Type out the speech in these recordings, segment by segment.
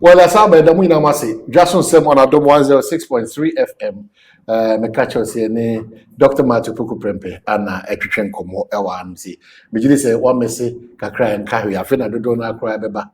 Well, that's how bad we now say. Dwaso Nsem on Adom 106.3 FM. Me catch us here, Dr. Opoku Prempeh and Etwetwen Komo ewa amsi. Me just say one me say kakra and carry. I feel I don't know cry beba.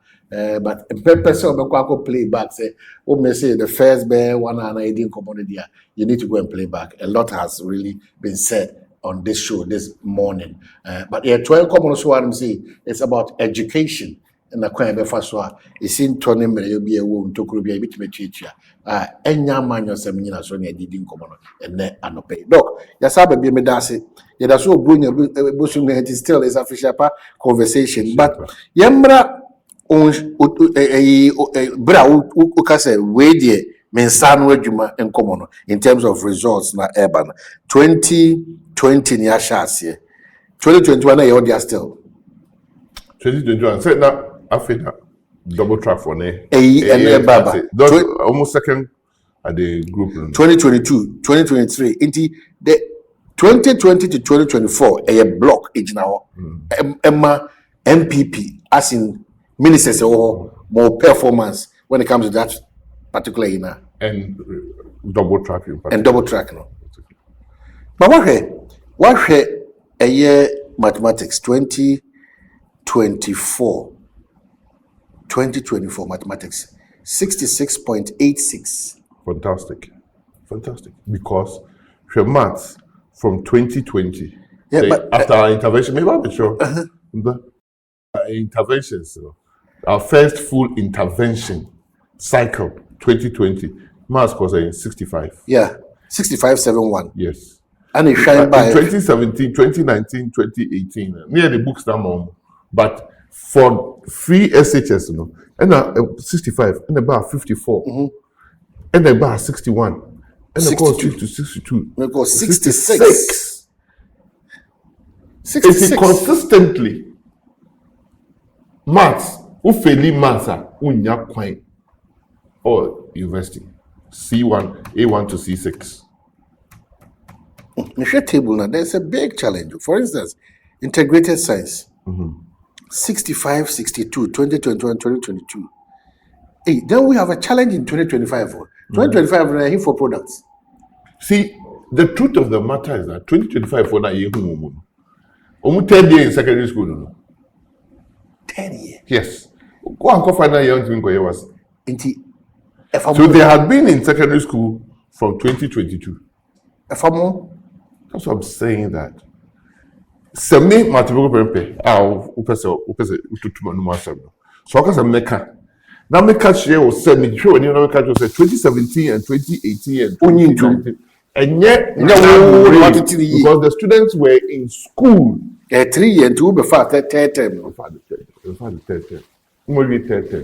But person go play back say me say the first bear one and I didn't come on there. You need to go and play back. A lot has really been said on this show this morning. But yeah, 12 common so I'm saying it's about education. And the Kwabena Faswa is in Tony Mary be a wound to Krubia a bit teacher. Enya man your seminar so near didn't come on and then I no pay. Look, Yasabe be medasi. Yeah, that's all bring a bosom it is still is a fish conversation. But Yembra bra ukase way mensan wejuma en common in terms of results na urban 2020 near Shasia 2021 they are still 2021 said that Africa double track for ne. Baba. Almost second at the group. 2022, 2023. Into the 2020 to 2024, a block age now. Emma MPP, as in ministers or more performance when it comes to that particular ina. And double track. And double track no. But what a year mathematics 2024 mathematics 66.86. Fantastic because the maths from 2020 but after our intervention maybe I'm sure interventions our first full intervention cycle 2020 maths was in 65 65.71 yes and it shined by 2017 2019 2018 near the books now but for free SHS, and 65, and about 54, and about 61, and about 62, and about 66. 66. If it consistently maths, who fail maths, unya quite or university C1, A1 to C6. Measure table now. There's a big challenge. For instance, integrated science. 65, 62, 2021, 2022. Hey, then we have a challenge in 2025. 2025 we're here for products. See, the truth of the matter is that 2025 for that year, almost 10 years in secondary school. No? 10 years? Yes. Go and go find out young thing was. So they had been in secondary school from 2022. That's what I'm saying that. Semi Opoku Prempeh upese ututuma no masem no so aka sem meka na meka share o say me hwe oni no meka jo say 2017 and 2018 and 2019 enye because the students were in school 3 years to be fast third term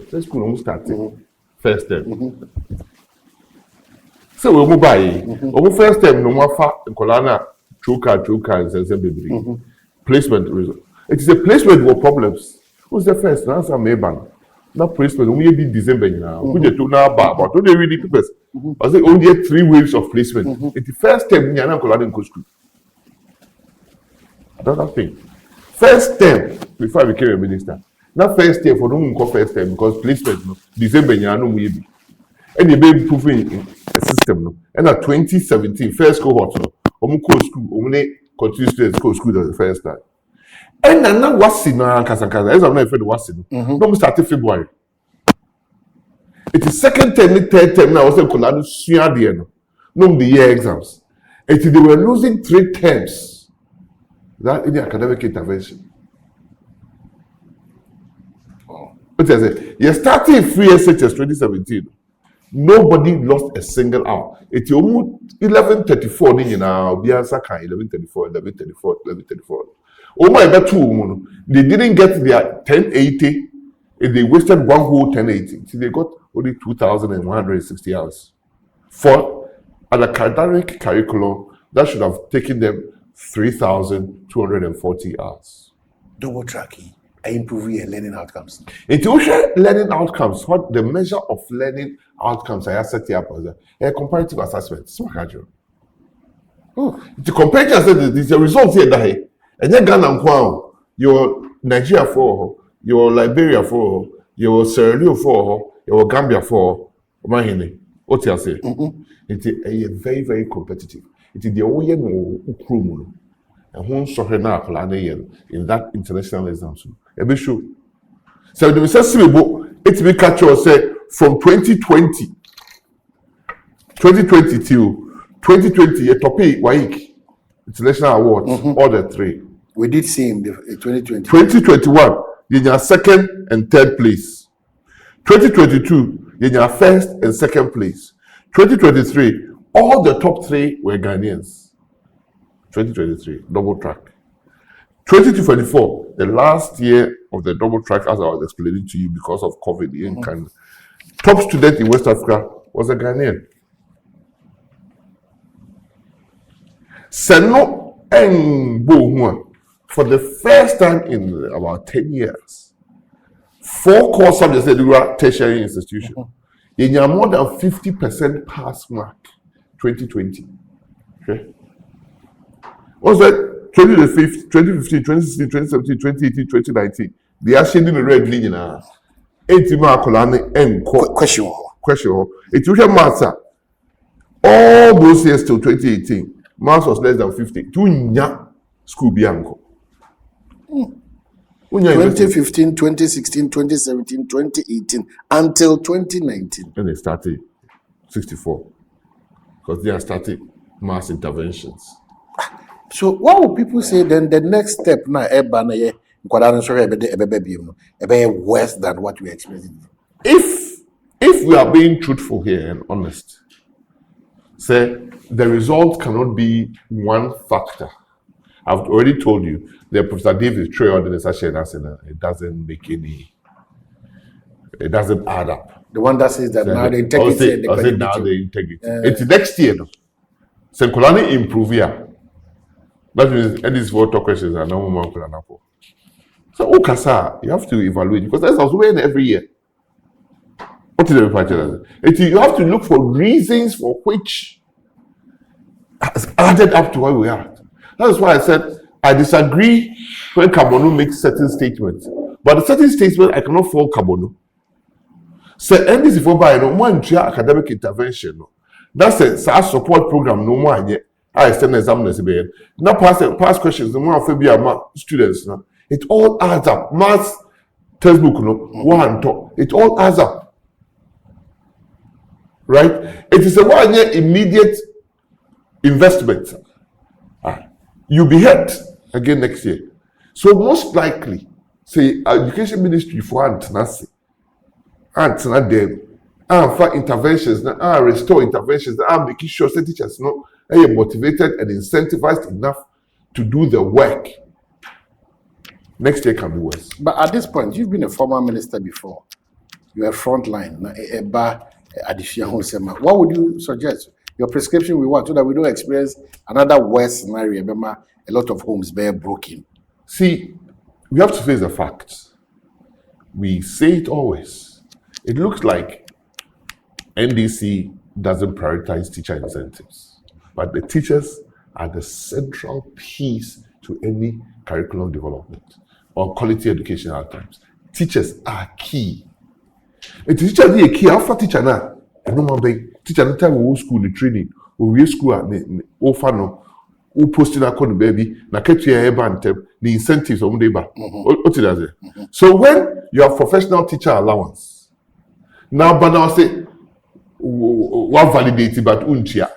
the school almost starting first term so we move by first term no mafa nkola na choka nsem bebiri placement result. It is a placement with problems. Who's the first? Answer Mayban. Not placement. We be December now. We do now, but don't they really purpose? I say only 3 waves of placement. It's the first term. You're not colliding go school. Another thing. First term before I became a minister. Not first term for no one first term because placement. No December you're no we be. And you be proving a system. No. And at 2017 first cohort. No. School. Continue students go to school the first time. And now what's in Kasa. As I'm not afraid of what's in. No, started February. It is second term, third term now. Also, no, the year exams. They were losing 3 terms. That in the academic intervention. But I say, you started free SHS 2017. Nobody lost a single hour. It's almost 11:34 now. 11:34. Oh my God, they didn't get their 1080. They wasted one whole 1080. So they got only 2,160 hours. For an academic curriculum, that should have taken them 3,240 hours. Double tracking. Improving your learning outcomes. It's also learning outcomes. What the measure of learning outcomes I set up as a comparative assessment. So casual. The comparative assessment is the results here that and then Ghana your Nigeria for your Liberia for your Sierra Leone for your Gambia for Omanhene. What you say? It is very, very competitive. It is the only no ukrumu. And who saw her now in that international exam. A bit sure. So the necessary book, it will catch you say from 2020 till 2020, a topic Waik International Awards, all the three. We did see him in 2020. 2021, you are second and third place. 2022, you are first and second place. 2023, all the top three were Ghanaians. 2023, double track. 2024, the last year of the double track, as I was explaining to you, because of COVID, top student in West Africa was a Ghanaian. Seno and Bohua, for the first time in about 10 years, 4 core subjects at the tertiary institution. You have more than 50% pass mark 2020. Okay. What's that? 2015, 2016, 2017, 2018, 2019. They are shading the red line now. 80 mark and Question. It usually matter. All those years till 2018, maths was less than 50. Two school bianco. 2015, 2016, 2017, 2018, until 2019. And they started 64. Because they are starting mass interventions. So what would people say then the next step now worse than what we expected? If we are being truthful here and honest, say the result cannot be one factor. I've already told you that Professor David Troy it doesn't make any, it doesn't add up. The one that says that now the integrity. Now the integrity. It's next year. So Kolani improve here. That means and these 4 talk questions are no more. So Okasa, you have to evaluate because that's also when every year. What is the report? You have to look for reasons for which has added up to where we are. That's why I said I disagree when Kabonu makes certain statements. But the certain statement I cannot follow Kabonu. So and this is for by no one academic intervention. That's a support program no more yet. I extend examiners now pass questions the more of students. No? It all adds up. Maths textbook, one talk. It all adds up. Right? It is a 1 year immediate investment. You'll be hurt again next year. So most likely, say education ministry for Antanasi, Antana them, for interventions, restore interventions, making sure that teachers know are motivated and incentivized enough to do the work. Next year can be worse. But at this point, you've been a former minister before. You're a frontline. What would you suggest? Your prescription we want so that we don't experience another worse scenario. Remember, a lot of homes being broken. See, we have to face the facts. We say it always. It looks like NDC doesn't prioritize teacher incentives. But the teachers are the central piece to any curriculum development or quality education outcomes. Teachers are key. A teacher is a key. Alpha teacher now. No more big teacher. No time we go school the training. We school at the fano. We posting a code baby. Na ketu ya eba antem. The incentives on deba. What it does. So when you have professional teacher allowance, now but now say what validated but untia.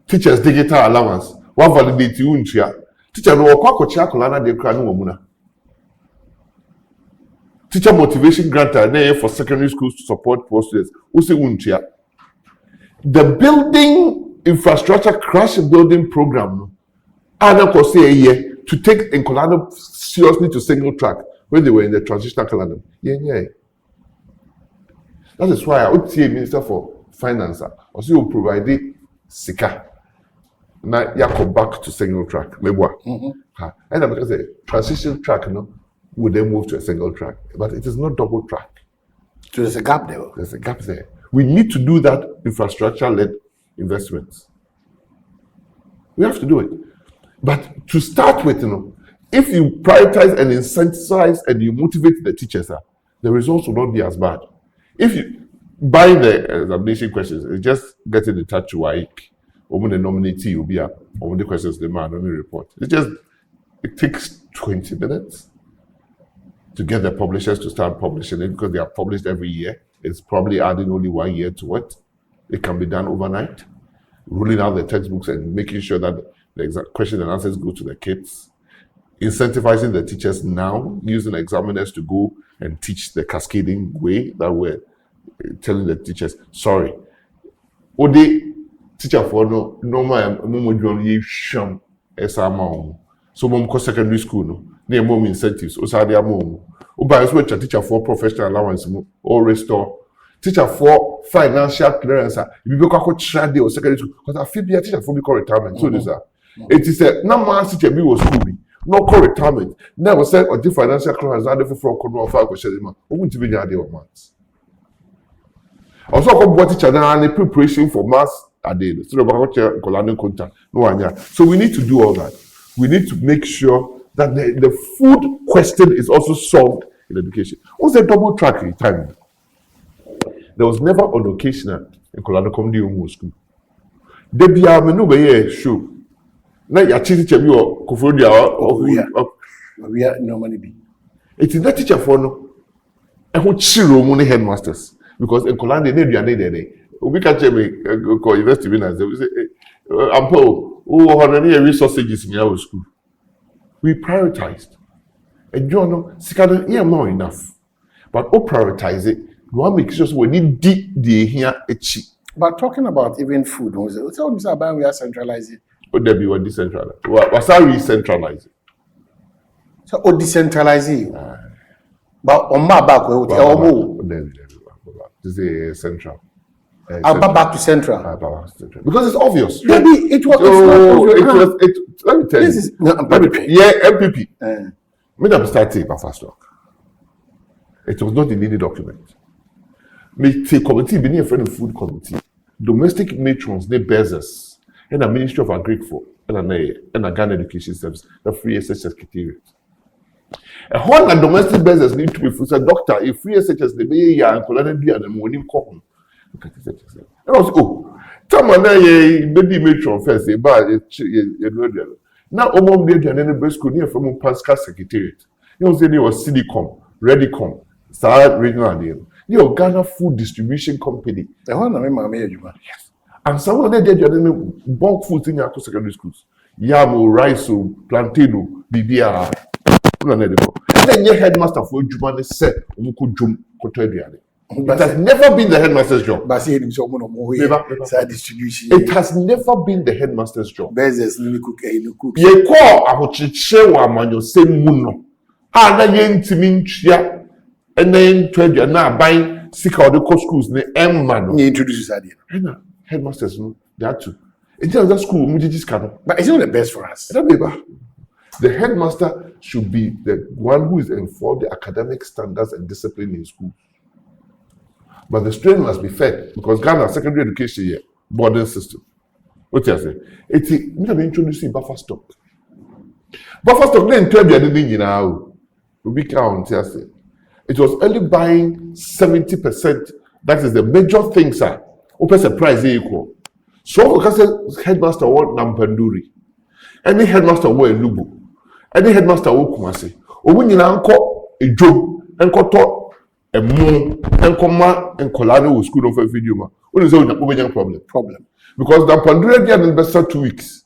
Teachers digital allowance, what validate you untia. Teacher no kwa chia kolana de kra no womuna. Teacher motivation grant for secondary schools to support poor students. Usi untia. The building infrastructure crash building program Adam could say a year to take Nkolano seriously to single track when they were in the transitional calendar. Yeah. That is why I would see a minister for finance also will provide the sika. Now you go back to single track. And because the transition track would then move to a single track. But it is not double track. So there's a gap there. There's a gap there. We need to do that infrastructure-led investments. We have to do it. But to start with, if you prioritize and incentivize and you motivate the teachers, the results will not be as bad. If you buying the examination questions, it's just getting in touch with WAEC. When the nominee will be up, or when the questions the man only report. It takes 20 minutes to get the publishers to start publishing it because they are published every year. It's probably adding only 1 year to it. It can be done overnight, ruling out the textbooks and making sure that the exact question and answers go to the kids, incentivizing the teachers now, using examiners to go and teach the cascading way that we're telling the teachers, sorry. Ode teacher for no normal momo ye sham esama. So mom ko secondary school no, near mom incentives, osade amom. Oba so teacher for professional allowance or restore. Teacher for financial clearance. If you go to trade or secondary school, because I feel be a teacher for me retirement. So this it is a no man teacher be was school me. No call retirement. Never said or the financial clearance not for control of 5 questions. Who won't be the of months. Also, come what teacher and the preparation for mass a day. So about colonial contact. No one. So we need to do all that. We need to make sure that the food question is also solved in education. What's the double track time? There was never an occasion in Colorado Community School. There be a menu by show. Now your teacher be or Kofodia or we are normally be. It is not teacher for no. And who chiro money headmasters because in Colorado they need there. We catch me go university winners. They say, "Ampo, who already resources in our school." We prioritized. And you know, sikada here more enough, but we prioritize it. We want to make sure we need the here echi. But talking about even food, we are centralizing. What there be what decentralized? What's our re-centralizing? So decentralizing. But on my back, this is central. Back to central. Because it's obvious. Maybe it was. Let me tell you. This is MPP. Made up starting by fast talk. It was not a needed document. Me take committee, be near friend of food committee. Domestic matrons, they bears and the Ministry of Agriculture and a Ghana Education Service, the free SHS secretariat. And when the domestic bears need to be for a doctor, if free SHS the be ya and colonial be and morning call. Look at this. And I was tell me baby matron first, a bar, now Omom did and then the school near from Pascal Secretariat. You know, say they was CDCOM, Readycom, Star Regional Deal. You Ghana Food Distribution Company. The one I remember, yes. And some of them did bulk food in your secondary schools. Yamo, rice, plantain, BBR. And then your headmaster for Jumane said, it has never been the headmaster's job. It has never been the headmaster's job. You call a Hochichewa man, you say Muno. And then and then 12 years now buying sick out the schools in the man. You introduce this idea. Headmasters, no, they had to. In terms of school, but it's not the best for us. The headmaster should be the one who is enforced the academic standards and discipline in school. But the strain must be fed because Ghana secondary education here, boarding system. What you say? It's introducing buffer stock. Buffer stock then 12 years didn't know. We count, yes. It was only buying 70%. That is the major thing, sir. Open surprise equal. So because headmaster want Nampanduri. Any headmaster want Lubu. Any headmaster want Kumasi. Or when you now call a job and call a moon and comma and Colano will school of a video. What is the problem? Because Nampanduri did best 2 weeks.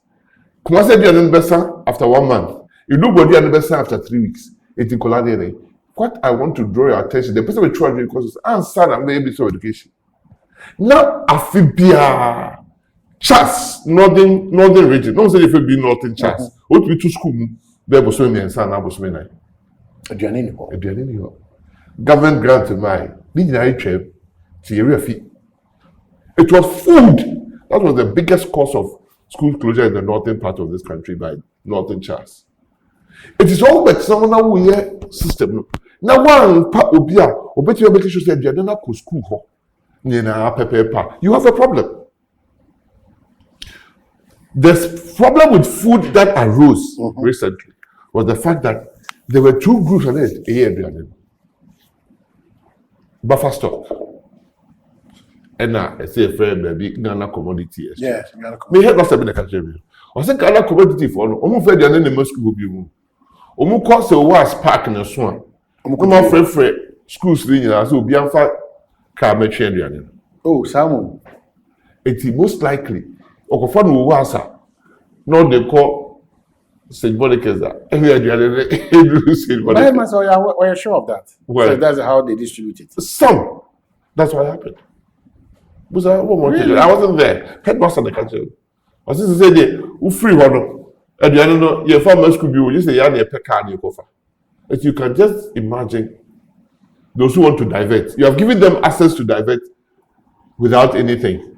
Kumasi did best after 1 month. You nobody did best after 3 weeks. It's in Colano. What I want to draw your attention, the person will try to courses and son and maybe so education. Now, Afibia, Chas, northern region. No say if it be northern Chas. What we to school, there was swimming and son, I was swimming. Government grant to my midnight trip to area fee. It was food. That was the biggest cause of school closure in the northern part of this country by northern Chas. It is all but someone who hear system. Now one part will be bet you make sure that you are not go school. You have a problem. The problem with food that arose recently was the fact that there were 2 groups on it. Buffer stock. And I say a friend, baby, Ghana commodity. Yeah. Me head must have been a country. I think Ghana commodity for almost very the name of school be moved. Cost a was park in a swan. More free schools linear, so be on fire car machine. Oh, Samu. It's most likely. Okofan will answer. No, they call St. Boniface. Every idea St. Boniface. Are you sure of that? Well, so that's how they distribute it. Some. That's what happened. Really? I wasn't there. Headmaster in the country. I was just saying, "Who free one? At the end of your farmers could be you say you have a car in your coffer." But you can just imagine those who want to divert. You have given them access to divert without anything.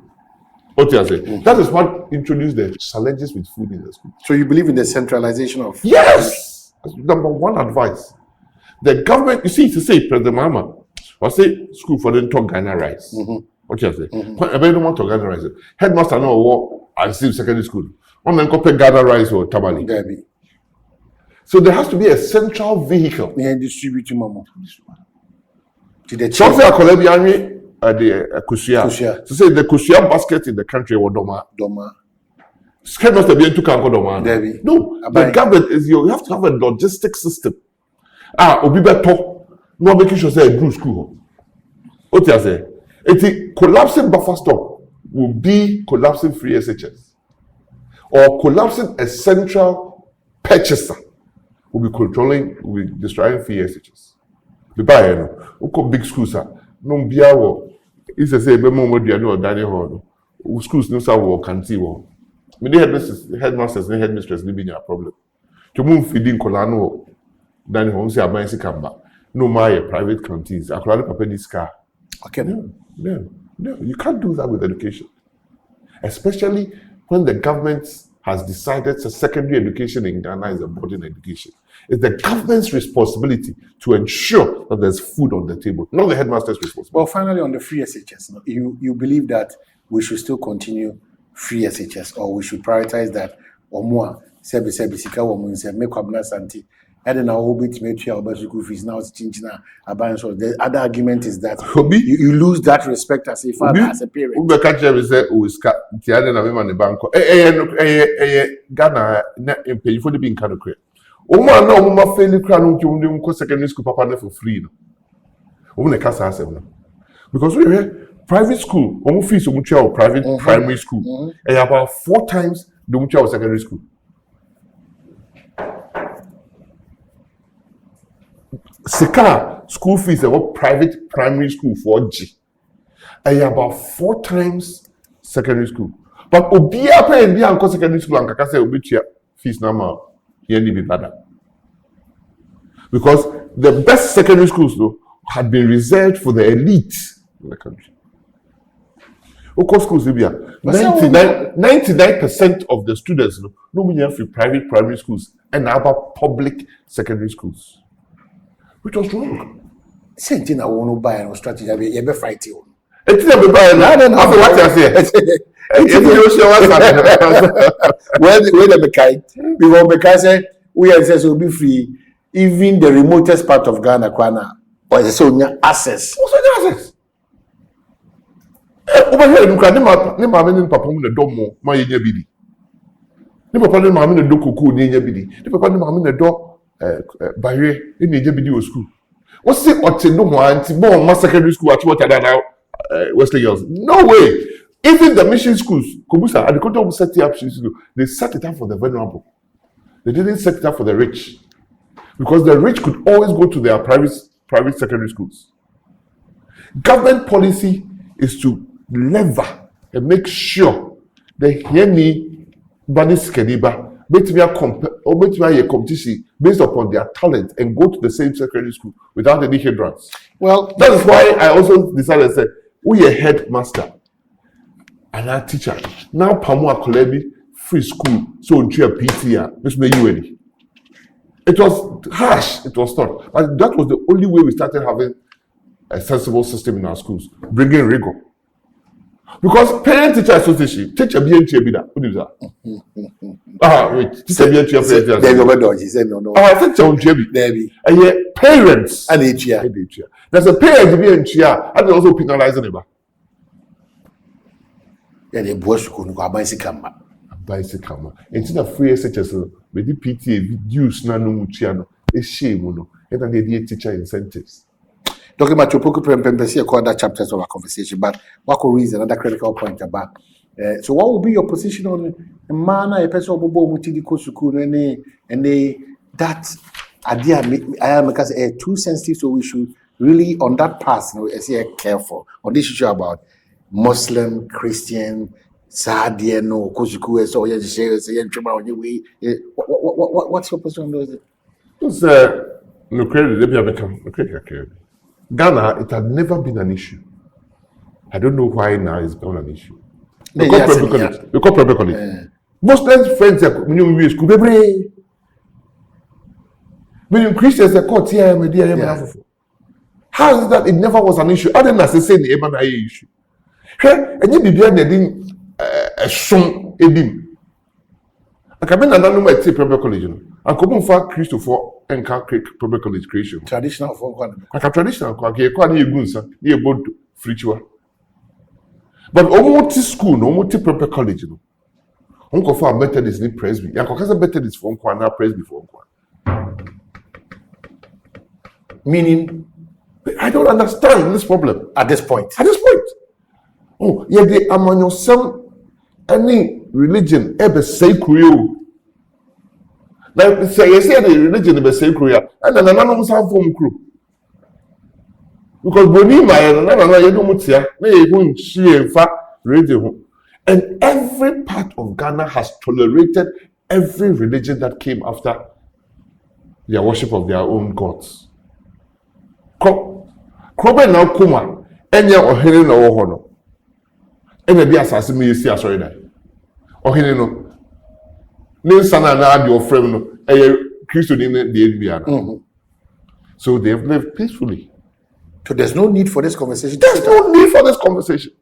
What you say? That is what introduced the challenges with food in the school. So you believe in the centralization of? Yes. That's number one advice. The government, you see, to say President Mama, I say school for them talk Ghana rice. What you say? I don't want to Ghana rice. Headmaster no what I see secondary school. On then copy Ghana rice or tamale. So there has to be a central vehicle. Yeah, distribute mama. To the something I call the Kusia. To say the Kusia basket in the country or Doma. Headmaster be to come Doma. No, the government is you have to have a logistic system. Obi beto no making sure say a blue school. What you say? It's collapsing buffer stock will be collapsing free SHS or collapsing a central purchaser will be controlling, will be destroying free SHS. The buyer, no, big schools are no biawo. It's a say be more do no Daniel hall. Schools no say wo canteen wo. Me headmasters and headmistress be a problem. To move feeding kolano Daniel home say aban sikamba. No my private canteens. Akwala papa this car. Okay. No, you can't do that with education. Especially when the government has decided that secondary education in Ghana is a boarding education. It's the government's responsibility to ensure that there's food on the table, not the headmaster's responsibility. Well, finally, on the free SHS, you believe that we should still continue free SHS or we should prioritize that or more? Sebi sika woman say make Kwabena Asante. I don't know how bit make your school fees now it's changing now. The other argument is that you lose that respect as a father, as a parent. Ube catch them say oh ska tiade na mema ne banko. Ghana na pay for the being kind of create. Oma na oma fairly kra no nko secondary school papa na for free no. Oma na kasa asem no. Because we private school, omo fees omo twa private primary school. About 4 times the omo twa secondary school. Sika school fees of private primary school for G. About 4 times secondary school. But Obia pay and be secondary school and Kaka say Obitia fees now here be better. Because the best secondary schools though had been reserved for the elite in the country. Of schools will be 99% of the students no mean free private primary schools and about public secondary schools. Which was wrong. Same thing I want to buy a strategy. You be fight you. It's never buy. I don't know what I say. Where the kind? Because we are says will be free. Even the remotest part of Ghana, or is so access. Also access. Over here, you can't name my men papa in the domo. My year bidi. Ne papa ne maame ne do koko ne nya bidi. Ne papa ne maame ne do barrier in the video school. What's it or to no anti more secondary school at what now Wesley Girls? No way. Even the mission schools, Kobusa, and the country set it up, they set it up for the vulnerable. They didn't set it up for the rich. Because the rich could always go to their private secondary schools. Government policy is to lever and make sure the Yeni Banis Keniba make me a competition based upon their talent and go to the same secondary school without any hindrance. Well, that is why I also decided to say, we a headmaster and our teacher. Now Pamua Kolebi free school, so in chair PTA, this may you ready. It was harsh, it was not. But that was the only way we started having a sensible system in our schools, bringing rigor. Because parent teacher association, teacher BNT Bida, what is that? Wait, teacher BNT he said no. I said Debbie. Parents and HR. There's a parent BNT and they also penalizing it. Yeah, the boy school no go bicycle. Bicycle. Instead of free SHS, we did PTA reduce na no mutua no. E shame no. And then they teacher incentives. Talking about Opoku Prempeh, see other chapters of our conversation, but what could raise another critical point about. So, what will be your position on the manner a person will go to the school and that idea? I am because too sensitive, so we should really on that path, say careful on this issue about Muslim, Christian, Sadia, no, Kosuku, so yes, on your way. What's your position on those? Because no credit, let me become no credit. Ghana, it had never been an issue. I don't know why now it's become an issue. We call Prempeh College. Muslims friends are when school baby. When Christians are caught here, how is that it never was an issue? Other than saying the Eban issue. And you be there didn't a song edim. I come in and I know my Prempeh College. I come on for Christopher and Prempeh College creation. Traditional folk one. Like a traditional quite near Gunsa, near board Fritua. But almost school, no more Prempeh College. Uncle for Methodist in Presby. Uncle has a Methodist for Uncle Presby for Uncle. Meaning, I don't understand this problem at this point. Oh, yeah, the among yourself, any religion ever say Korea. Like say the religion ever say Korea, and then another have form crew. Because Bonima and another you don't see, they won't see in fact radio. And every part of Ghana has tolerated every religion that came after their worship of their own gods. Kwabena now kuma, enya Omanhene na wo ho no. Ena bi asase me yesi asori da. Omanhene no. Ne sana na ade ofrem no, eye Christo ni de bia na. So they have lived peacefully. So there's no need for this conversation. There's no need for this conversation.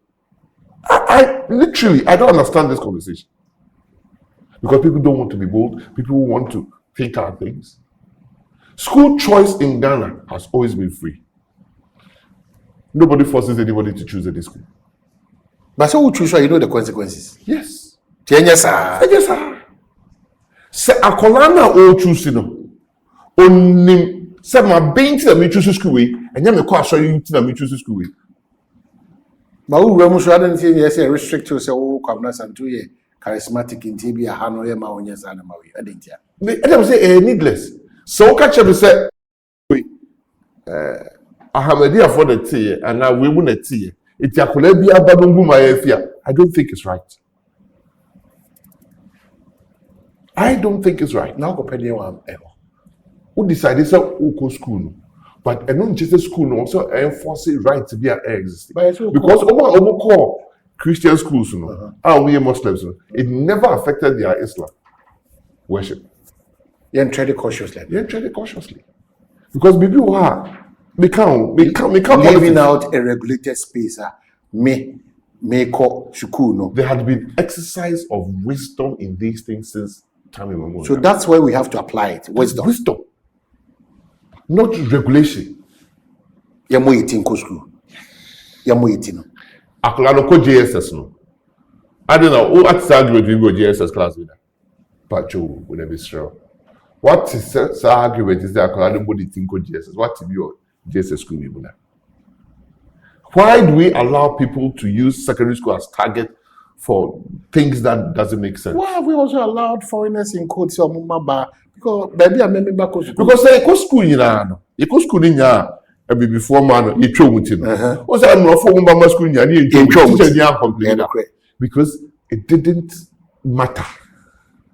I literally, I don't understand this conversation. Because people don't want to be bold. People want to think hard things. School choice in Ghana has always been free. Nobody forces anybody to choose any school. But so who choose, you know the consequences. Yes. Yes, sir. Yes, sir. Se akolana o choose no. Onim se ma binti na me choose school we, enya me kwa asori nti na me choose school we. But who remu so adan say yes restrict to say o Kwabena santu ye charismatic nti bi aha no ye ma onye sa na ma we adentia. Me Adam say needless. So catch me say Ahamadia for the tea and now we won't tea. It's a colabia badungu my I don't think it's right. I don't think it's right. Now go penny one ever. Who decided to go school? But I don't just school also enforce it right to be an existing. Because over Christian schools, we Muslims, it never affected their Islam worship. You tread it cautiously. Because people are they can't living out a regulated space. May call shuku. There had been exercise of wisdom in these things since time immemorial. So that's where we have to apply it. Wisdom, not regulation. Yamu eating school. Yamu eating. Akulano ko JSS no. I don't know. Who at argument we go JSS class with that? Pacho will never be sure. What is the argument is that Akulano body think ko JSS? What is your JSS school we that? Why do we allow people to use secondary school as target for things that doesn't make sense? Why have we also allowed foreigners in codes because baby I remember back because say school no. You school before man you throw with him. What's that no for mama school because it didn't matter.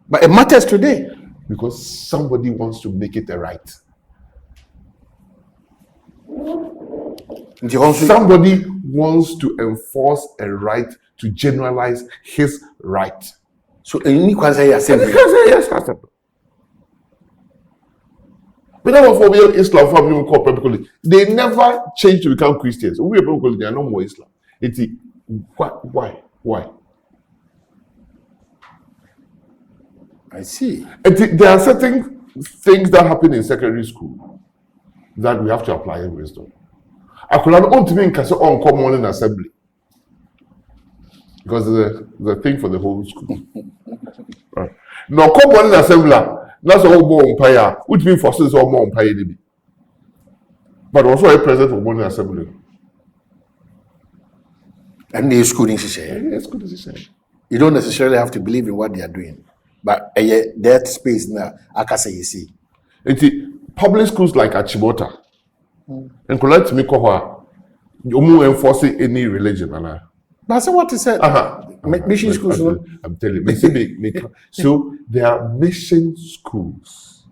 But it matters today. Because somebody wants to make it a right. Somebody wants to enforce a right to generalize his right. So any question yes. But for Islam family call Prempeh, they never changed to become Christians. We are they are no more Islam. It's why? I see. There are certain things that happen in secondary school that we have to apply in wisdom. I could not want to be in common in assembly. Because there's a thing for the whole school. Right. No, come on in assembly. That's all more umpire. Which means for since all more umpire. But also a president for morning assembly. And the school in Shisha. Yes, good decision. You don't necessarily have to believe in what they are doing. But that space now, I can say you see. It's public schools like Achimota. And collect me you enforcing any religion. That's what he said. Mission schools. I'm telling you. So there are mission schools.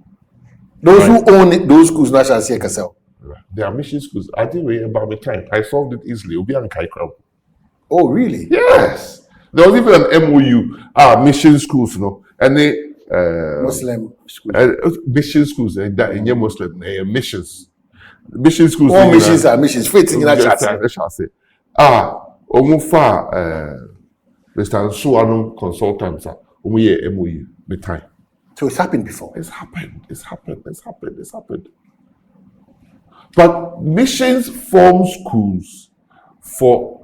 Those who own those schools, not shall say Cassell. There are mission schools. I think about the time. I solved it easily. Oh, really? Yes. There was even an MOU, mission schools, and they Muslim schools. Mission schools, and that in your Muslim missions. Mission schools. All missions are missions. Faith in that shall say. Omufa Mr. Suano consultants MOU the time. So it's happened before. It's happened. But missions form schools for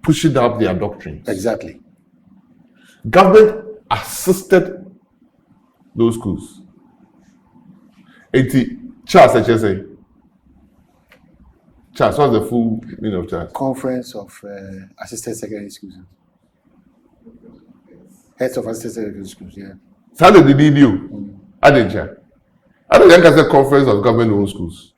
pushing up their doctrines. Exactly. Government assisted those schools. Charles, Charles, what's the full meaning of Charles? Conference of Assisted Secondary Schools. Heads of Assisted Secondary Schools, yeah. So how did they need you? I didn't check. I don't think it's a conference of government-owned schools.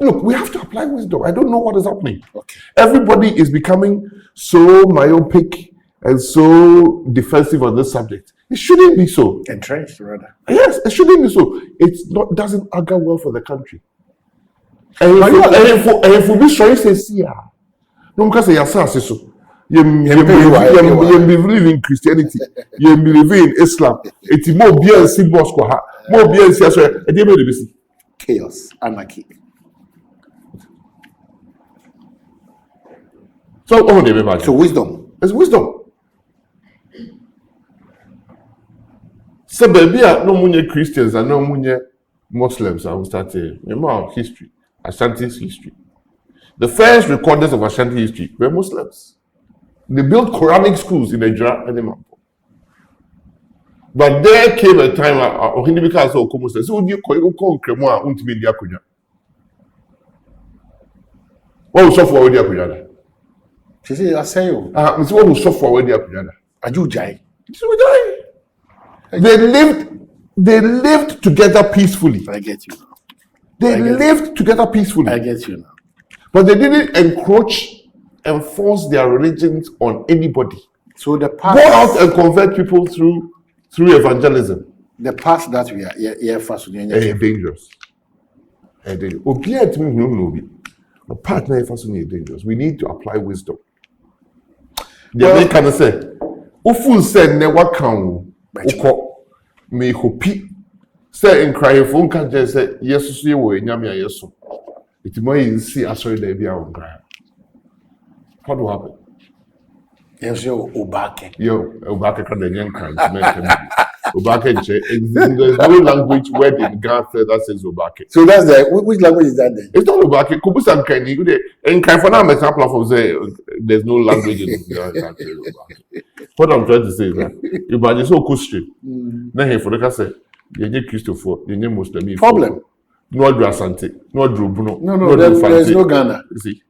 Look, we have to apply wisdom. I don't know what is happening. Okay. Everybody is becoming so myopic and so defensive on this subject. It shouldn't be so. Entrenched, rather. Yes, it shouldn't be so. It's not doesn't augur well for the country. And if we be sure says yeah, no because you so. You believe in Christianity. You believe in Islam. It's more BNC Moscow. More BNC. Chaos, anarchy. So wisdom. It's wisdom. So baby, no munye Christians and no munye Muslims. I will start saying, remember history, Asante's history. The first recorders of Asante history were Muslims. They built Quranic schools in Nigeria and Imam. But there came a time because of Muslims. So you call Cremona Untimedia Kunya. What was so for Wedia Kuyana? She said, I say you. What was so for Wedia Kuyana? Are you jai? They lived together peacefully. I get you now. They lived together peacefully. I get you now. But they didn't and force their religions on anybody. So the path go out and convert people through evangelism. The path that we are fast dangerous. The path now is dangerous. We need to apply wisdom. The American say, "Ufu said never come." Me hopi say in crying phone can just say yes, you will nyame yeso. It's more easy as sorry they be on cry. What will happen? Yes, yo, Obake. Obake can the young crime. Obake, there's no language word in Ghana that says Obake. So that's which language is that then? It's not Obake. Kubusan Kani. And for now, example of say there's no language in Ghana that says Obake. What I'm trying to say is that you buy this whole question. Now here for the say, you Christopher, you Muslim. Problem. No do Asante, no do Bruno. No, there's no Ghana. You see.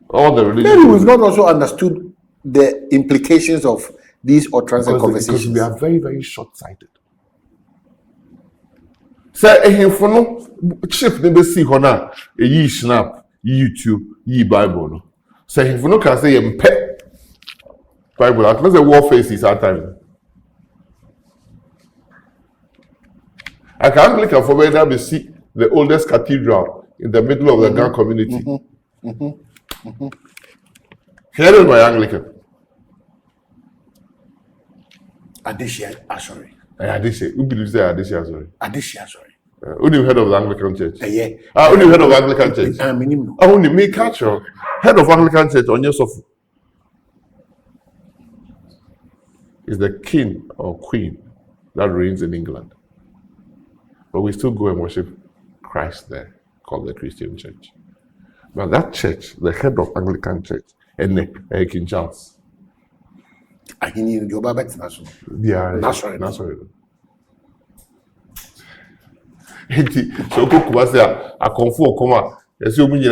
All the religions. Maybe we've not also understood the implications of these utterances and conversations. Because we are very, very short-sighted. Say, for no chip never see hona ye snap, YouTube, ye Bible. No. Say, for no can say pet Bible. At least the war faces our time. I can't look for whether we see the oldest cathedral in the middle of the Ghana community. Here is my Anglican. Adishia, sorry. Adishia. Who believes that Adishia, sorry? Adishia, sorry. Who knew head of the Anglican Church? Yeah. Who knew head of Anglican Church? Who knew me catch head of Anglican Church on your sofa? Is the king or queen that reigns in England. But we still go and worship Christ there, called the Christian Church. But that church, the head of Anglican Church, and King Charles. I need your babet national. Yeah, That's right. So cook was there a comfort comma. As you mean,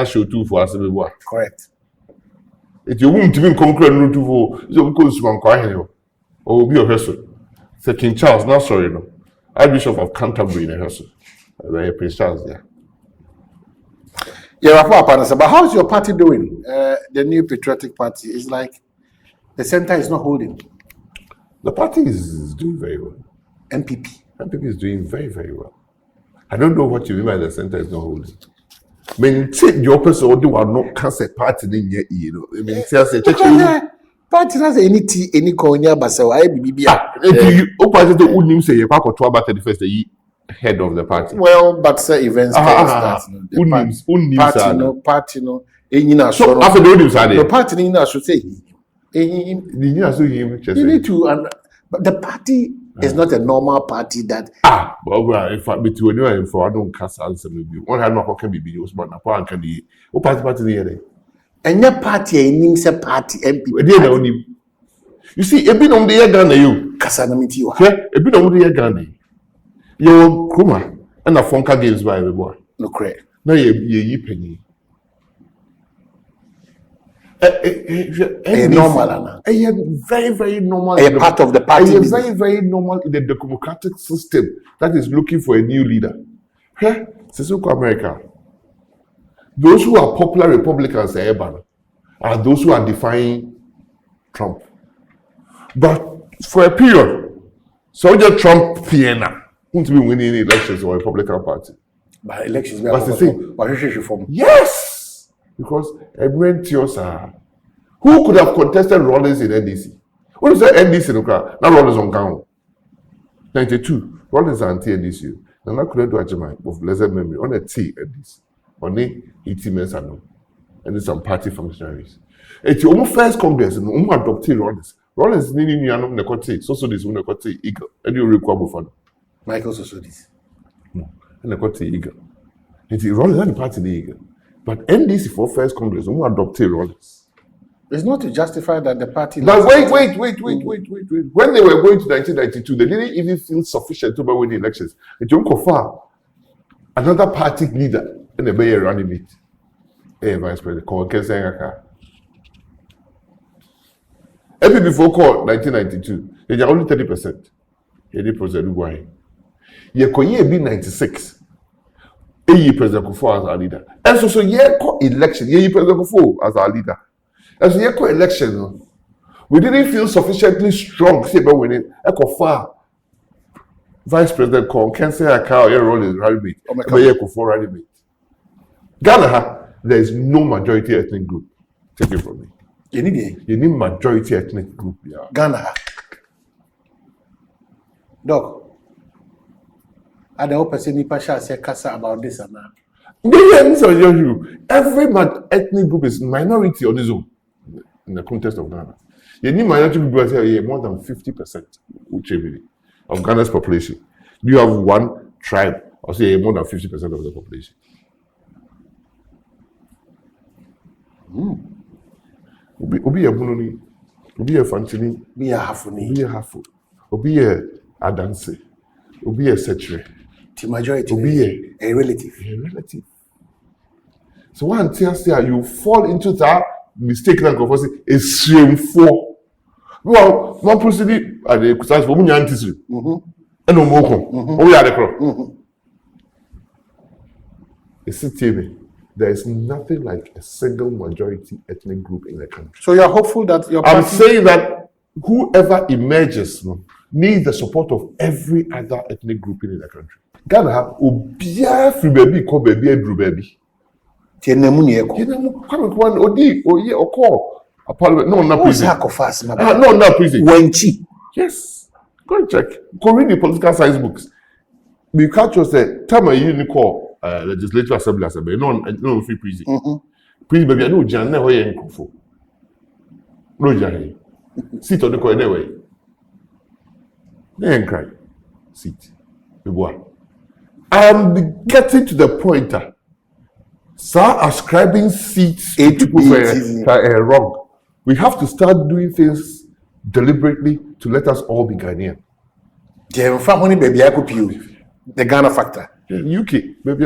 show two for us. Correct. If you won't even conquer root to you goes one quiet or be a vessel. Say King Charles, not sorry, no. Archbishop of Canterbury in a vessel. Prince Charles, yeah. Yeah, but how's your party doing? The new patriotic party is like the center is not holding. The party is doing very well. MPP is doing very, very well. I don't know what you mean by the center is not holding. I mean, take your person or do not cancel party in your you know. I mean, party has any corner, but so I be if you party to who say you pack or 12 about 31st head of the party. Well, but say events party no so after the audience are there. The party in should say you need to but the party is not a normal party that but in fact between you and for I don't cast answer maybe one had no can be use but na pa can the party there and your party in say party MP you see e be no dey Ghana you kasa na meti wa e be no dey Ghana you kuma and a funka games by the boy no correct na ye penny normal very, very normal. A part of the party. Very, very normal in the democratic system that is looking for a new leader. America. Those who are popular Republicans are those who are defying Trump. But for a period, Soldier Trump Piena won't be winning elections or Republican Party. By elections, yes, because everyone tells who could have contested Rollins in NDC? What is that NDC? Now Rollins on count. 92. Rollins anti-NDC. Now I couldn't do a Jamaica of blessed memory on a T NDC. On a 80 months and then some party functionaries. It's your first Congress and adopted Rollins. Rollins needing you know the so this one the eagle. And you require fund. Michael Sosodis. No, and the eagle. It's Rollins and the party the eagle. But NDC for first Congress, adopted Rollins. It's not to justify that the party. But wait. When they were going to 1992, they didn't even feel sufficient to win the elections. It don't go far. Another party leader in the Bay running meet. Vice President called Kensengaka. Every before call 1992, they are only 30%. He did President Uguay. Yekoye be 96. President Kufuor as our leader. And so election, President Kufuor as our leader. As the echo election, we didn't feel sufficiently strong to say about winning. Echo far. Vice President Kong can't say a cow role is rally mate. Echo for rally mate. Ghana, there is no majority ethnic group. Take it from me. You need majority ethnic group. Yeah. Ghana. Doc. I don't person nipa shall say kasa about this and that. Every ethnic group is minority on its own. In the context of Ghana, you need minority people say more than 50% of Ghana's population. You have one tribe, or say more than 50% of the population. Obi a Bunoni, Obi a Fantini, Obi a Hafuni, Obi a Hafu, Obi a Adanse, Obi a Setre. The majority Obi a relative. So one tells you fall into that mistake that go for is shameful. Well, one proceeding at the exercise for Munyantis. And no more. Oh, yeah, the crop. It's a TV. There is nothing like a single majority ethnic group in the country. So you're hopeful that your party... I'm saying that whoever emerges needs the support of every other ethnic group in the country. Ghana have obia free baby call baby Edru baby. One odi oye oko a parliament no na prison. No na prison. Wenchi. Yes. Go and check. Go read the political science books. We can't just say time you call legislative assembly no free prison. Prison baby no jan na hoye nkofo. No jan. Sit on the corner anyway. Then cry. Sit. I'm getting to the point Start ascribing seats A to to people B, who are wrong. We have to start doing things deliberately to let us all be Ghanaian. The Ghana factor. UK, maybe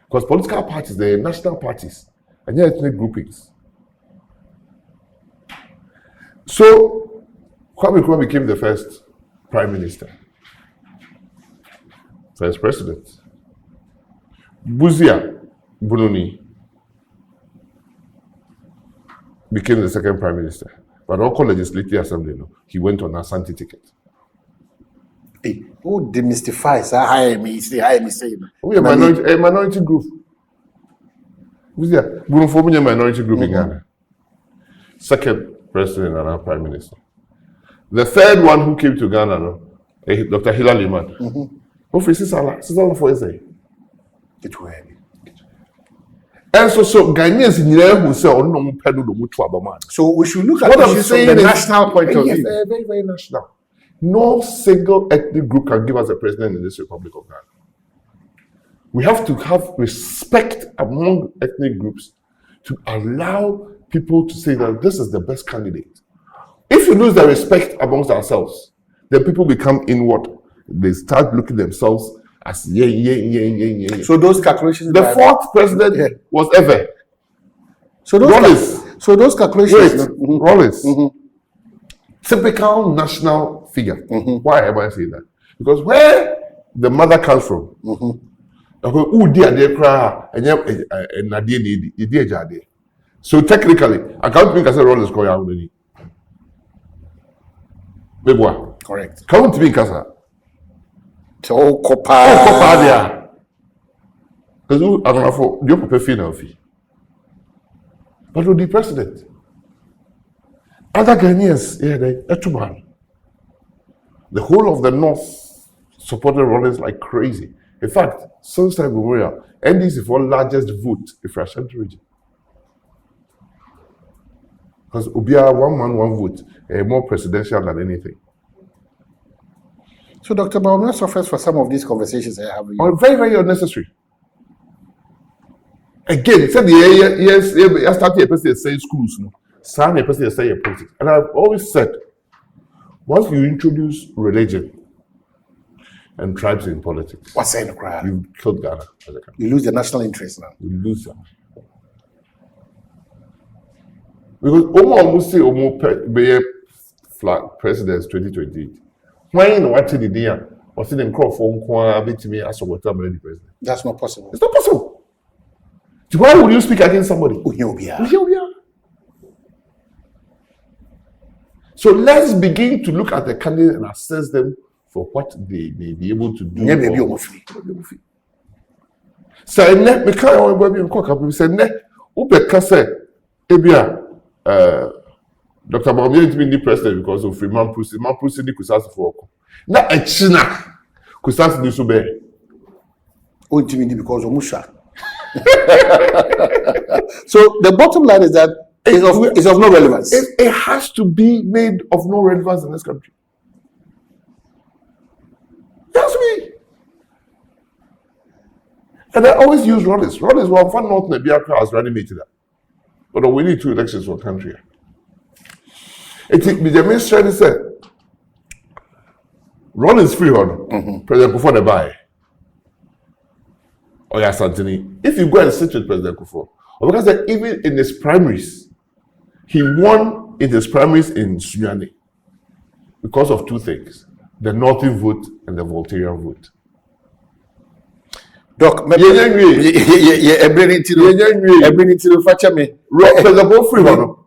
because political parties, they're national parties, and they're ethnic groupings. So, Kwabena Nkrumah became the first prime minister, first president. Buzia Bununi became the second prime minister. But local legislative assembly, he went on Asante ticket. Hey, who demystifies high me say? We are a minority group. Buzia Bununi a minority group in Ghana. Second president and prime minister. The third one who came to Ghana, Dr. Hilary Liman. Who faces Allah for Israel. And so Ghanaians in here who say, "Oh no, so we should look at what I'm saying from the national point of view. Very, very national. No single ethnic group can give us a president in this Republic of Ghana. We have to have respect among ethnic groups to allow people to say that this is the best candidate. If you lose the respect amongst ourselves, then people become inward. They start looking themselves as yeah. So those calculations. The fourth president was ever. So those calculations. Rollins. Typical national figure. Why am I saying that? Because where the mother comes from, so technically, I can't think I said Rollins call you. Correct. Count me, Kasa. So Because I'm going for the upper fee. But with the president, other Ghanaians, the whole of the North supported Rollins like crazy. In fact, since time memorial, NDC for largest vote in the Asante region. Because Ubia, one man, one vote, more presidential than anything. So, Dr. Baumna suffers for some of these conversations I have with you. Are very, very unnecessary. Again, said yes, I started a person say schools, some a person say politics. And I've always said, once you introduce religion and tribes in politics, what's saying the crowd? You killed Ghana as a country. You lose the national interest now. You lose them. Because almost say be flag presidents 2028. When what did the or see them crop phone call to me as a water president? That's not possible. It's not possible. So why would you speak against somebody? So let's begin to look at the candidates and assess them for what they may be able to do. So me can't be in say ne ubeka say ebia Dr. Baumna to be president because of Freeman Pussy the Kusasi for na a China Kusasi do so be because of Musha. So the bottom line is that it's of no relevance. It has to be made of no relevance in this country. It has to be. And I always use Rollins. Rollins was one North Nebiaka as running mate to that. But we need 2 elections for the country. The minister said, Rollins free on President Kufuor the buy. Oh yeah, Asante. If you go and sit with President Kufuor, because even in his primaries, he won in his primaries in Sunyani because of 2 things: the Northern vote and the Voltairean vote. Doc, President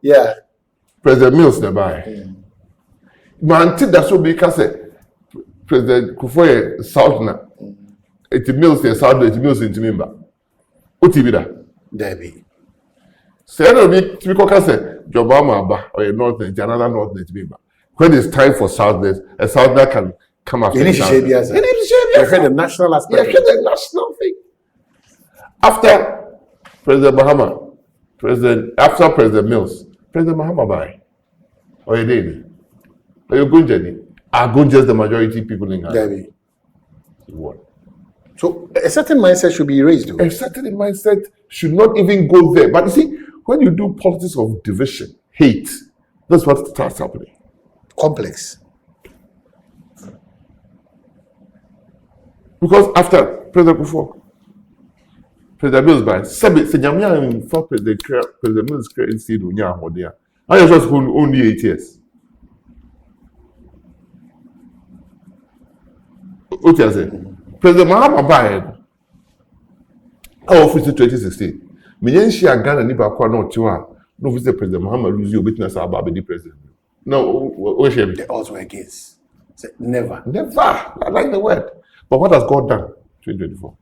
yeah. President Mills the buy. Man, that's what because President Kufuor South na. It Mills the South, it Mills into member. What be that? Debbie. Say no be typical say Jobama or a North and another North member. When it's time for Southness, a Southerner can come after. You need to share the national aspect. Yeah, the national thing. After President Mahama, after President Mills, President Mahama buy. Or a day. Or you go journey. Are going just the majority people in Ghana. Debbie. He won. So a certain mindset should be erased. Though. A certain mindset should not even go there. But you see, when you do politics of division, hate, that's what starts happening. Complex. Because after President before, President Mills by Senyamia in fact President Mills created seed unya hodia. I just only 8 years. What you say? President Mahama by our office in 2016. Menyenshia Ghana ni ba kwa no tiwa. No visit President Mahama lose you witness about the president. No, what should they also against? Say, never. Never. I like the word. But what has God done? 2024.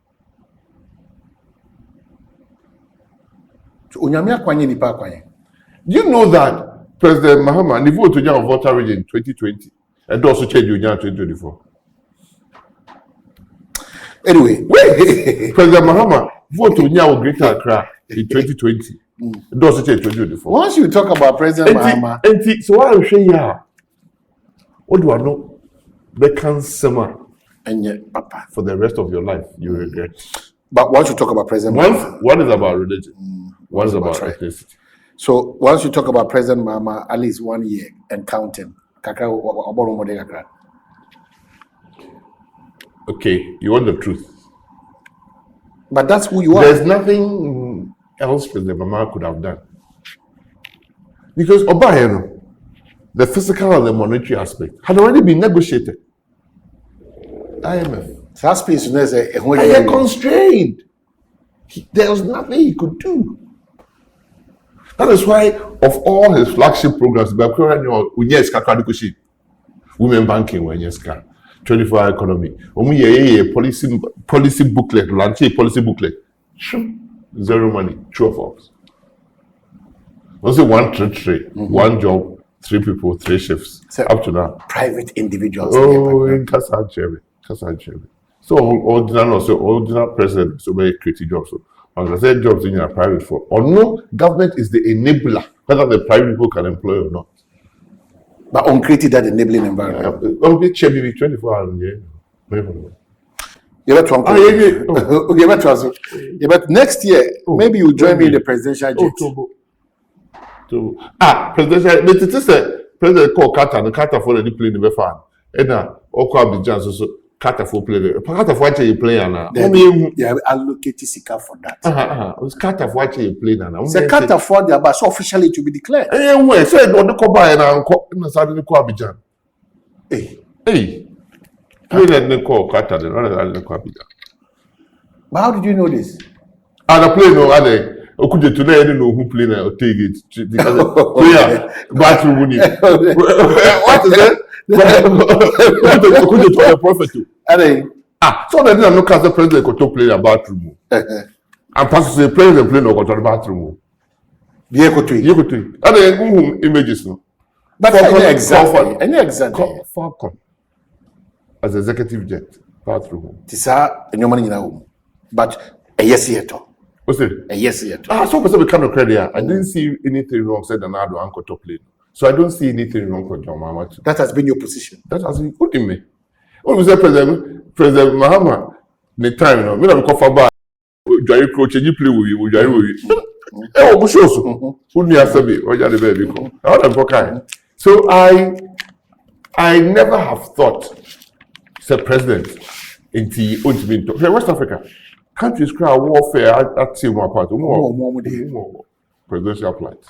Do you know that President Mahama, the vote to Jan voter region in 2020, and also change in 2024? Anyway, President Mahama vote to Jan Greater Accra in 2020, and also change 2024. Once you talk about President Mahama, so why are you saying what do I know? The cancer. And yet, Papa, for the rest of your life, you regret. But once you talk about President Mahama, one is about religion, one is about ethnicity. So once you talk about President Mahama, at least 1 year and counting. Okay, you want the truth. But that's who you are. There's nothing else President Mahama could have done. Because Omanhene, the physical and the monetary aspect, had already been negotiated. IMF. So that space is a constrained. There was nothing he could do. That is why, of all his flagship programs, women banking, 24-hour economy, policy booklet, launch a policy booklet, zero money, true or false. Also, one trade, one job, 3 people, 3 shifts, so up to now. Private individuals. Oh, in Asante. So ordinary president so very creative jobs. So as I said, jobs in your private for or no, government is the enabler, whether the private people can employ or not. But on created that enabling environment. Only check maybe 24 hours. But next year, maybe you join me in the presidential jet. Presidential. But it is a president called Carter, and Carter for the plane in the fan. And now, Abidjan so. Carter for play. Carter for watching you play now. Yeah, allocated Sika for that. It's Carter for watching you play now. It's Carter for the but so officially to be declared. Anyway, so I don't go buy and suddenly call Abidjan. Hey, play that call Carter. Then I call Abidjan. But how did you know this? And I play no other. Could you know who play now or take it? Player bathroom money. What is that? Could you tell the prophet too? So that no cast the president could talk play the bathroom. And pastor say president play no control the bathroom. You could tweet. And then images no. But any example. Falcon as executive jet bathroom. Tisa and your money in home. But a yes yet. What's it? A yes yet. So person kind of credit. I didn't see anything wrong said and I do uncle top play. So I don't see anything wrong with John Mahama. That has been your position. That has been put in me. When we say President Mahama, the time, you know, me not cover bar. Jari coach, you play with you, Jari with you. Eh, oh, sure, so. Who me ask me? What Jari baby come? I want to go. So I never have thought, say president, into West Africa, countries cry warfare at team apart. More presidential flights.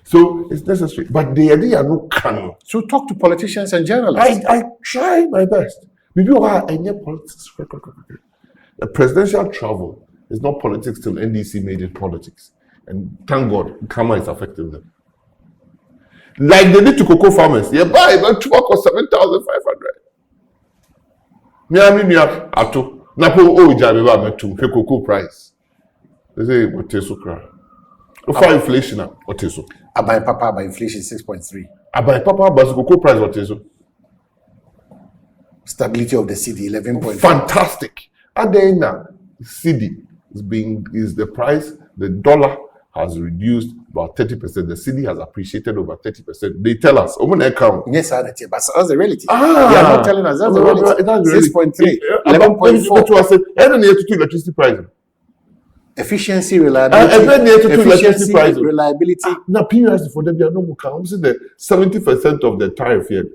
So it's necessary, but the idea no can. So talk to politicians and journalists. I try my best. Maybe why I need politics. The presidential travel is not politics till NDC made it politics, and thank God, karma is affecting them. Like they did to cocoa farmers. You buy about 7,500. Miami ato napo o jabe ba metu cocoa price. They say what is so cry. For inflation, what is so? Abai Papa by inflation 6.3. Abai Papa but cocoa price what is so? Stability of the city 11.5. Fantastic. And then CD is the price, the dollar has reduced about 30%. The cedi has appreciated over 30%. They tell us, account. Yes, but that's the reality. Ah, they are not telling us that's the reality. 6.3, 11.4. And then to electricity price. Efficiency, reliability, reliability. Now, periods for them, they are no more count. The 70% of the tariff here,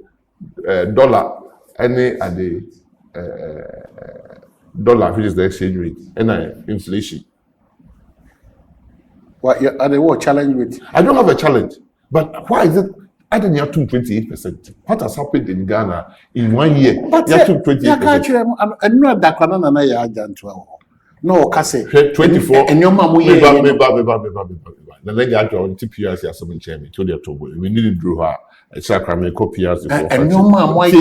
dollar, any at the dollar, which is the exchange rate, and inflation. What are they what challenge with? I don't have a challenge, but why is it? I didn't have 28%. What has happened in Ghana in 1 year? But you have 28%. I'm not that Kanana ya Jantua. No, Kase 24. And your mom, we the leg out on TPS as some chairman to the October. We needed drew her a sacrament copiers. And your mom, why? And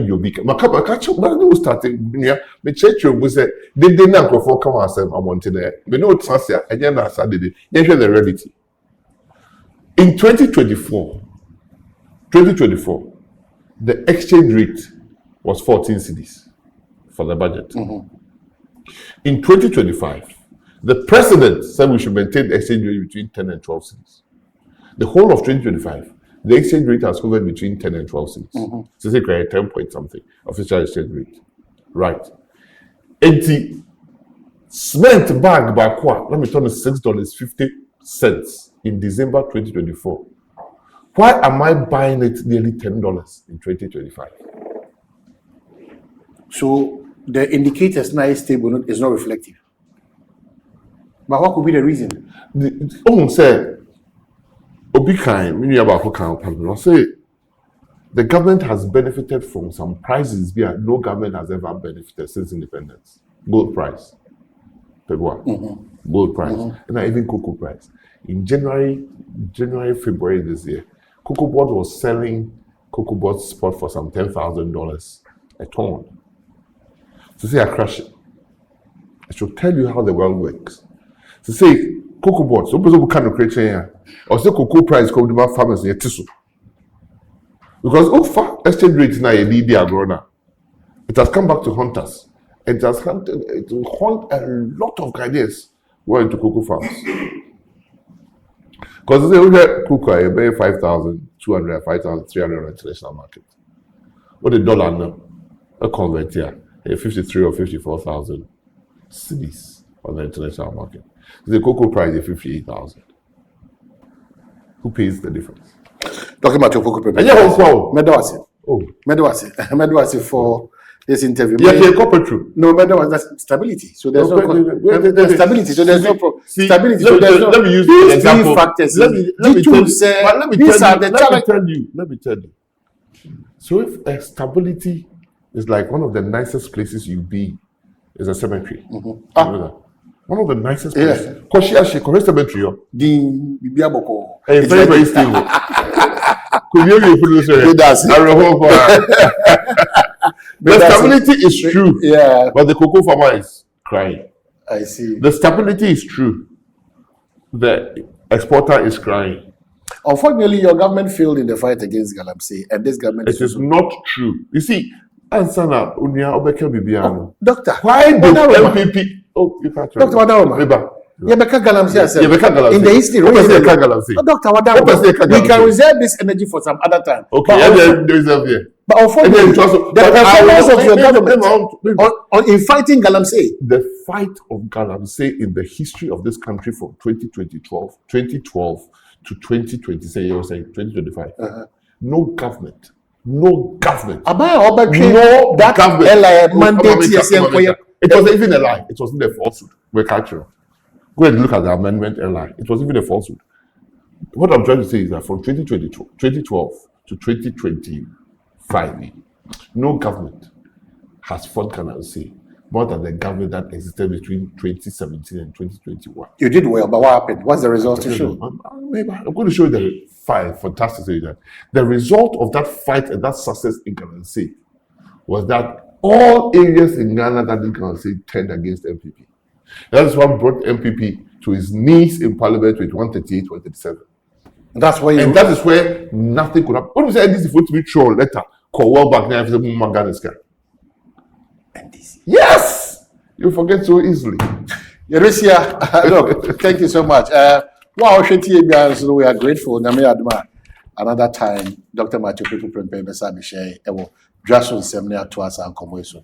you'll be Macaba catch up, but no starting near the church was a they did not go for come ourselves. I wanted there. We know it's us, and then I said, here's the reality. In 2024, the exchange rate was 14 cedis for the budget. In 2025, the president said we should maintain the exchange rate between 10 and 12 cedis. The whole of 2025, the exchange rate has hovered between 10 and 12 cedis. So say 10 point something official exchange rate. Right. 80 cement bag by quart, let me turn it $6.50 in December 2024. Why am I buying it nearly $10 in 2025? So the indicators now is stable, is not reflective. But what could be the reason? Say, say the government has benefited from some prices where no government has ever benefited since independence. Gold price, gold price, and now even cocoa price. In January, February this year, Cocoa Board was selling Cocoa Board spot for some $10,000 a ton. So say I crash it. I should tell you how the world works. So say Cocoa Board, so people can create here, or say cocoa price come to farmers in tissue. Because exchange rate now it has come back to hunters. It has hunt a lot of Ghanaians who are into cocoa farms. Because they get cocoa, you pay 5,200, 5,300 on the international market. What the dollar now? A convert here, 53 or 54,000 cedis on the international market. The cocoa price is 58,000. Who pays the difference? Talking about your Opoku Prempeh. Medawasi for this interview. Yeah, corporate true. No, Medawasi, that's stability. So there's no stability. So there's no stability. So there's no. Let me use the example. Factors. Let me tell you. So if a stability is like one of the nicest places you be, is a cemetery. You know that? One of the nicest places. Koshi correct cemetery. Very, very stable. The stability is true. Yeah. But the cocoa farmer is crying. I see. The stability is true. The exporter is crying. Unfortunately, your government failed in the fight against Galamsey, and this government. It is not true. You see, Ansana Unia Obeke Bibiano. Doctor, why did MPP? Oh, you can't. Doctor Wadawama. Yebeka Galamsey. In the history, Doctor Wadawama. We can reserve this energy for some other time. Okay, but unfortunately, the performance of your government in fighting Galamsey. The fight of Galamsey in the history of this country from 2012 to 2020, say you were saying 2025. No government. That government mandate. It wasn't even a lie. It wasn't a falsehood. We're cultural. Go and look at the amendment lie. It wasn't even a falsehood. What I'm trying to say is that from 2012 to 2025, no government has fought Galamsey more than the government that existed between 2017 and 2021. You did well, but what happened? What's the result to show? I'm going to show you the fight. Fantastic to say that. The result of that fight and that success in Galamsey was that all areas in Ghana that did Galamsey turned against MPP. That is what brought MPP to his knees in Parliament with 138, 137. That's why, and that is where nothing could happen. What do you say? This is going to be troll letter. Call well back now. NDC. Yes, you forget so easily. Yeresia, look, thank you so much. Wow, so we are grateful. Another time, Dr. Opoku Prempeh One, Dwaso Nsem to us and Komoiso.